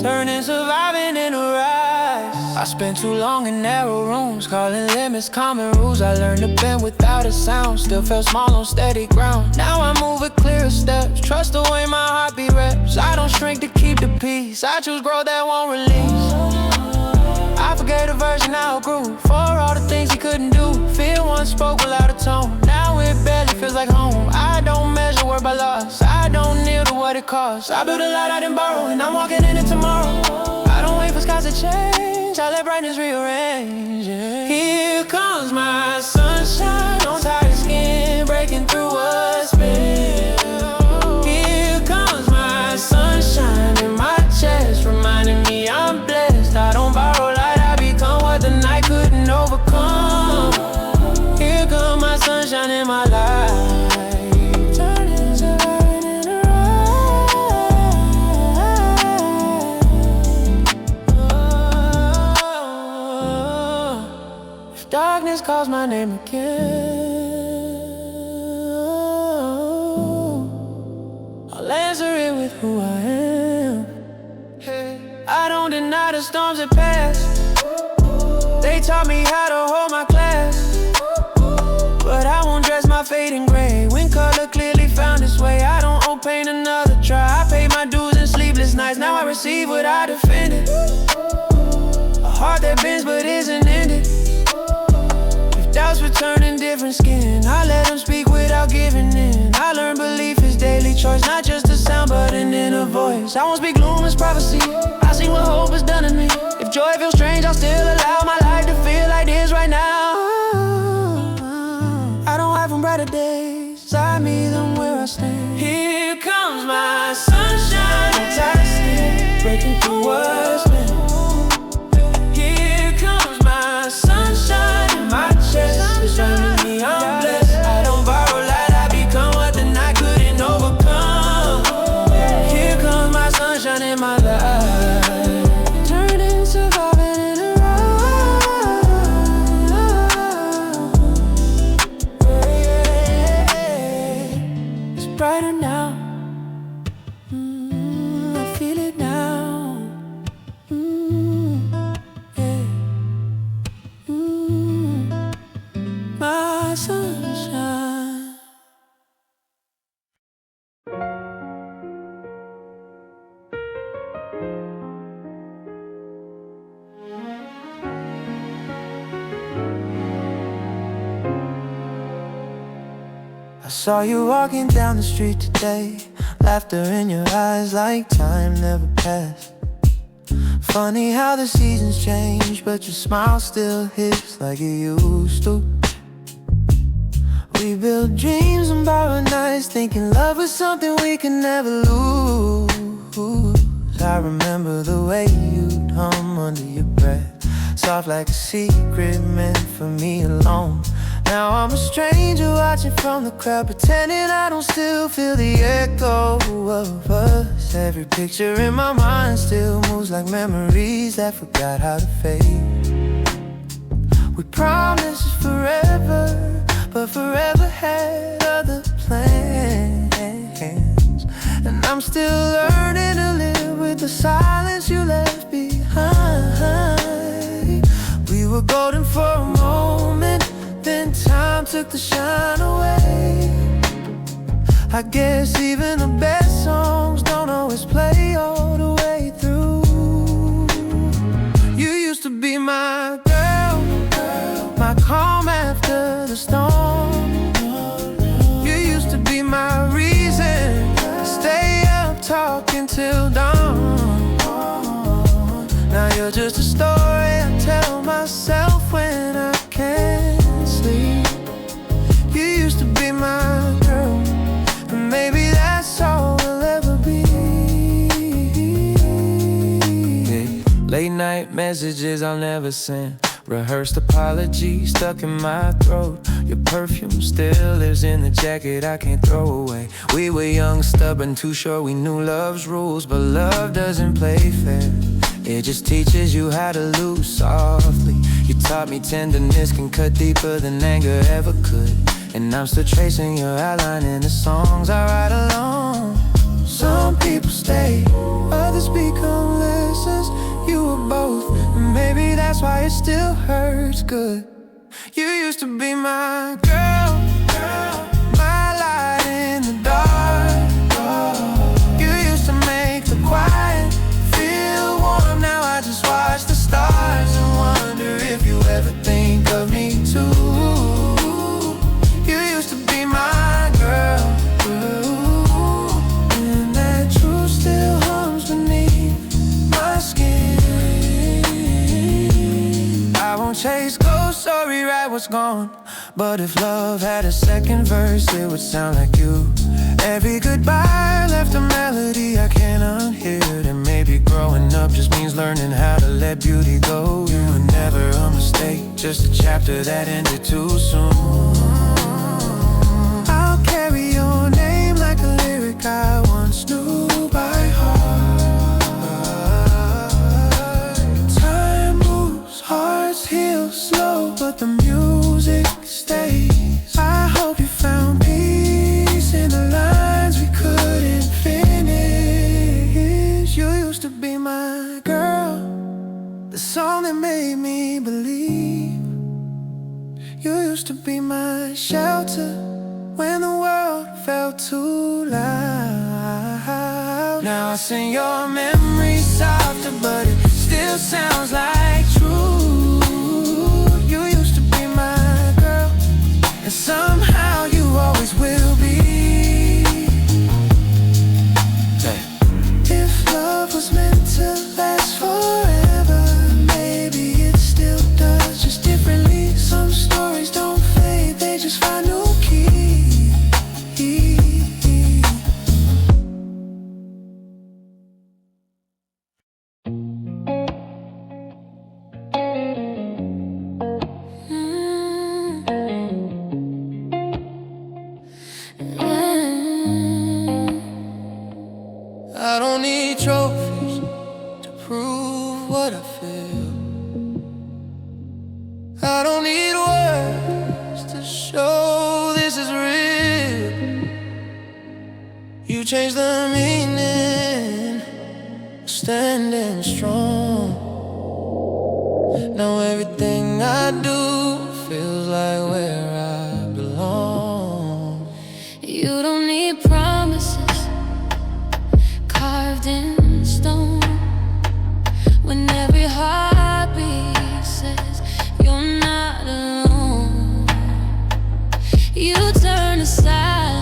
turning surviving into rise. I spent too long in narrow rooms, calling limits common rules. I learned to bend without a sound, still felt small on steady ground. Now I move with clearer steps, trust the way my heartbeat reps. I don't shrink to keep the peace, I choose growth that won't release. I forgave the version I outgrew, for all the things he couldn't do. Fear once spoke without a tone, now it barely feels like home. I don't measure word by loss, I don't kneel to what it costs. I build a light I didn't borrow, and I'm walking in it tomorrow. I don't wait for skies to change, I let brightness rearrange. Here comes my sunshine on tired skin, breaking through a spell. Here comes my sunshine in my chest, reminding me I'm blessed. I don't borrow light, I become what the night couldn't overcome. Here comes my sunshine in my life, turning surviving into rise. If darkness calls my name again, I'll answer it with who I am. I don't deny the storms that pass, they taught me how to hold my class. But I won't dress my fate in gray, when color clearly found its way. I don't owe pain another try, I paid my dues in sleepless nights. Now I receive what I defended, a heart that bends but isn't ended. If doubts return in different skin, I let them speak without giving in. I learned belief is daily choice, not just a sound but an inner voice. I won't speak gloom as prophecy, I see what hope has done in me. If joy feels strange, I'll still allow my life to feel like this right now. I don't hide from brighter days, I meet them where I stand. Here comes my sunshine, on tired skin, breaking through what's been. Here comes my sunshine in my chest, reminding me saw you walking down the street today, laughter in your eyes like time never passed. Funny how the seasons change, but your smile still hits like it used to. We built dreams and borrowed nights, thinking love was something we could never lose. I remember the way you'd hum under your breath, soft like a secret meant for me alone. Now I'm a stranger watching from the crowd, pretending I don't still feel the echo of us. Every picture in my mind still moves like memories that forgot how to fade. We promised forever, but forever had other plans. And I'm still learning to live with the silence you left behind. We were golden for a moment, then time took the shine away. I guess even the best songs don't always play all the way through. You used to be my girl, my calm after the storm. You used to be my reason to stay up talking till dawn. Now you're just a story I tell myself when I can't sleep. You used to be my girl, and maybe that's all we'll ever be. Late night messages I'll never send, rehearsed apologies stuck in my throat. Your perfume still lives in the jacket I can't throw away. We were young, stubborn, too sure we knew love's rules, but love doesn't play fair. It just teaches you how to lose softly. You taught me tenderness can cut deeper than anger ever could, and I'm still tracing your outline in the songs I write alone. Some people stay, others become lessons. You were both, and maybe that's why it still hurts good. You used to be my girl, my light in the dark. You used to make the quiet feel warm. Now I just watch the stars and wonder if you ever think of me too. You used to be my girl, and that truth still hums beneath my skin. I won't chase ghosts or rewrite what's gone, but if love had a second verse, it would sound like you. Every goodbye left a melody I can't unhear. And maybe growing up just means learning how to let beauty go. You were never a mistake, just a chapter that ended too soon. I'll carry your name like a lyric I once knew by heart. Time moves, hearts heal slow, but the music stays. I hope you found peace in the lines we couldn't finish. You used to be my girl, the song that made me believe. You used to be my shelter when the world felt too loud. Now I sing your memory softer, but it still sounds like truth. You used to be my girl, and somehow you always will be. If love was meant to last forever, maybe it still does, just differently. Some stories don't fade, they just find new keys. I don't need trophies to prove what I feel. I don't need words to show this is real. You changed the meaning, standing strong. Now everything I do feels like where I belong. You don't need promises carved in stone, when every heartbeat says you're not alone. You turn aside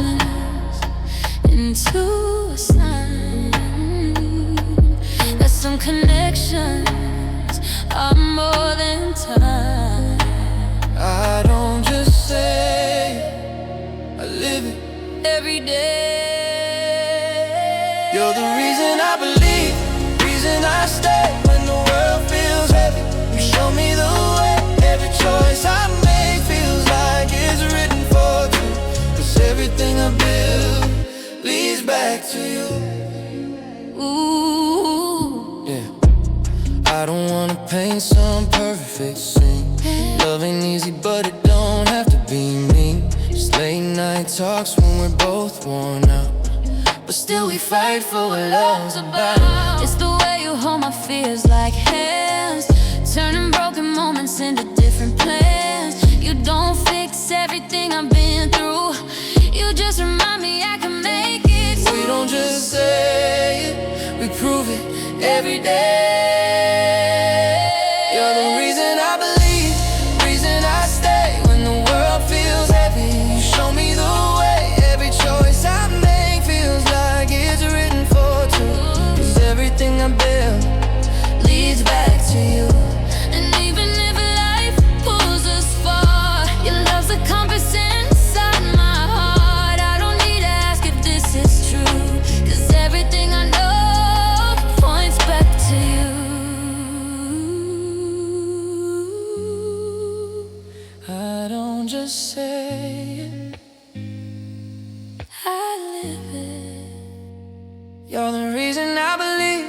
connections are more than time. I don't just say it, I live it Every day. You're the reason I believe, reason I stay when the world feels heavy. You show me the way, every choice I make feels like it's written for two. 'Cause everything I build leads back to you. Ooh. Yeah. I don't wanna paint some perfect scene. Love ain't easy, but it don't have to be me. Just late night talks when we're both worn out, but still we fight for what love's about. It's the way you hold my fears like hands, turning broken moments into different plans. You don't fix everything I've been through, you just remind me I can make it. We don't just say it, we prove it every day. You're the reason I believe, reason I stay when the world feels heavy. You show me the way, every choice I make feels like it's written for two. 'Cause everything I build leads back to you. And even if life pulls us far, your love's a compass inside my heart. I don't need to ask if this is true, 'cause everything I know points back to you. I don't just say it, I live it. you're the reason I believe,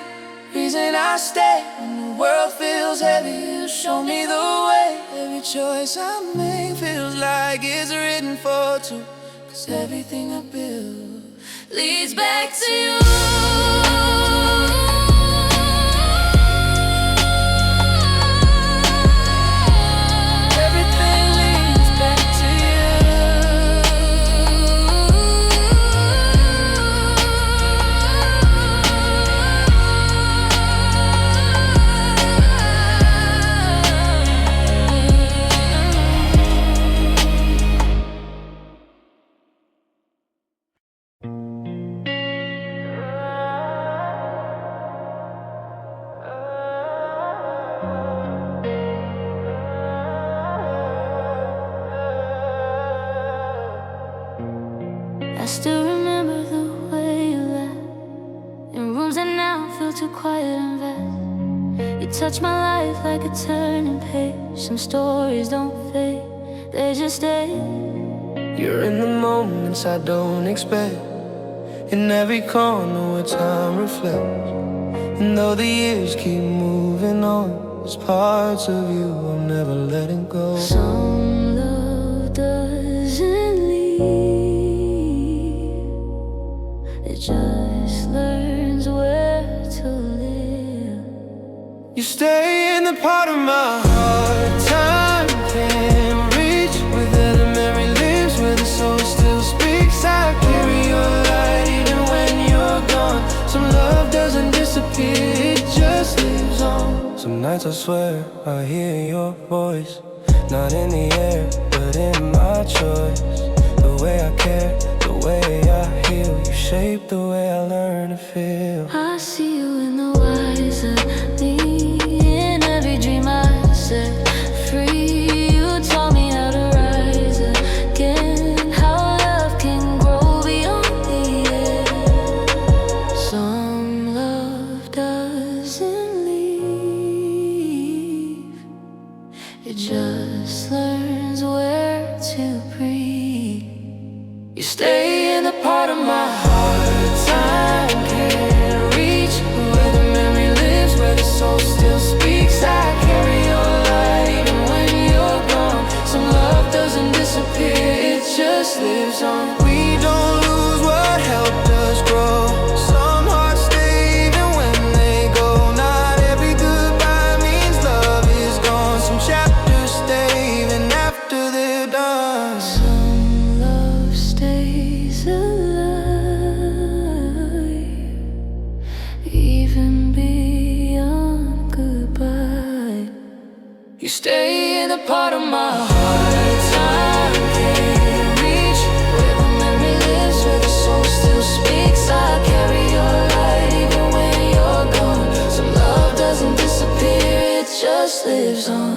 reason I stay when the world feels heavy. You show me the way, every choice I make feels like it's written for two. 'Cause everything I build Leads back to you. everything leads back to you. I still remember the way you laughed in rooms that now feel too quiet and vast. You touched my life like a turning page. Some stories don't fade, they just stay. You're in the moments I don't expect, in every corner where time reflects. And though the years keep moving on, there's parts of you I'm never letting go. Some love doesn't leave, it just learns where to live. You stay in the part of my heart time can't reach, where the memory lives, where the soul still speaks. I carry your light even when you're gone. Some love doesn't disappear, it just lives on. Some nights I swear I hear your voice, not in the air, but in my choice. The way I care, the way I heal, you shape the way I learn to feel. I see you in the wiser me, in every dream I set free. You taught me how to rise again, how love can grow beyond the end. Some love doesn't leave, it just learns where to breathe. You stay in the part of my heart time can't reach, where the memory lives, where the soul still speaks. I carry your light even when you're gone. Some love doesn't disappear, it just lives on. We don't lose what helped us grow. Some hearts stay even when they go. Not every goodbye means love is gone. Some chapters stay even after they're done. Some love stays alive, even beyond goodbye. You stay in the part of my heart time can't reach, where the memory lives, where the soul still speaks. I carry your light even when you're gone. Some love lives on.